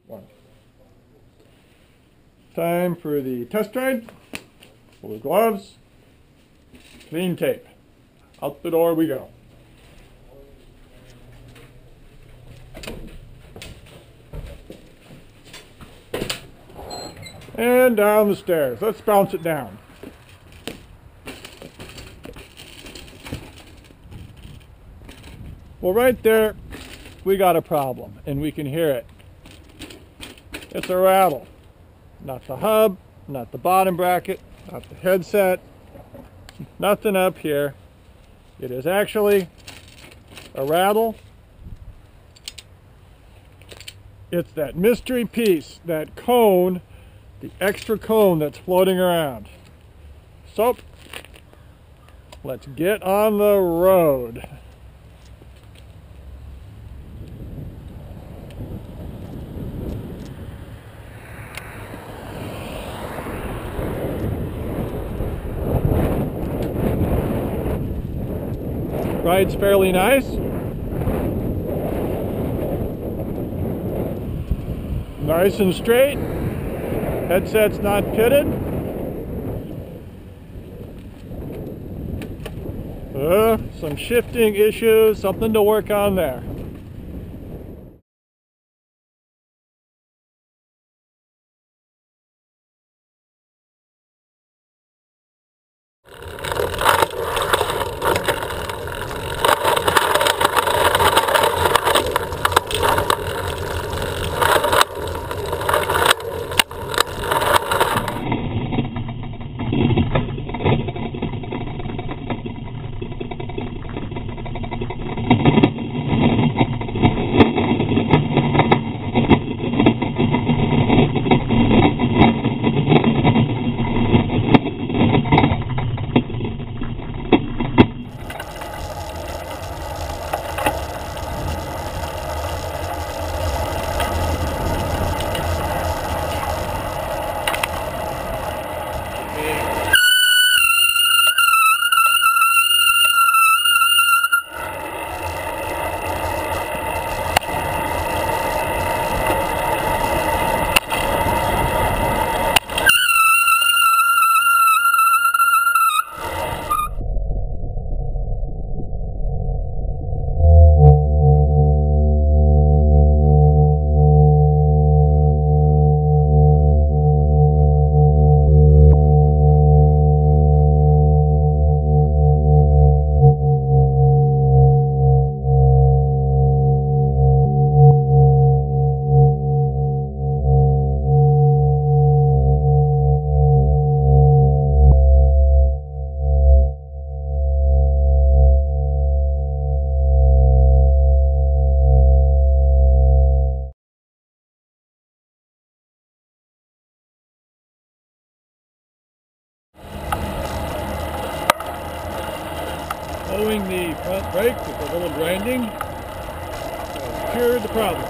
One. Time for the test ride. Blue gloves. Clean tape. Out the door we go. And down the stairs. Let's bounce it down. Well, right there, we got a problem, and we can hear it. It's a rattle. Not the hub, not the bottom bracket, not the headset, nothing up here. It is actually a rattle. It's that mystery piece, that cone, the extra cone that's floating around. So, let's get on the road. Ride's fairly nice. Nice and straight. Headset's not pitted. Some shifting issues, something to work on there. Blowing the front brake with a little grinding cured the problem.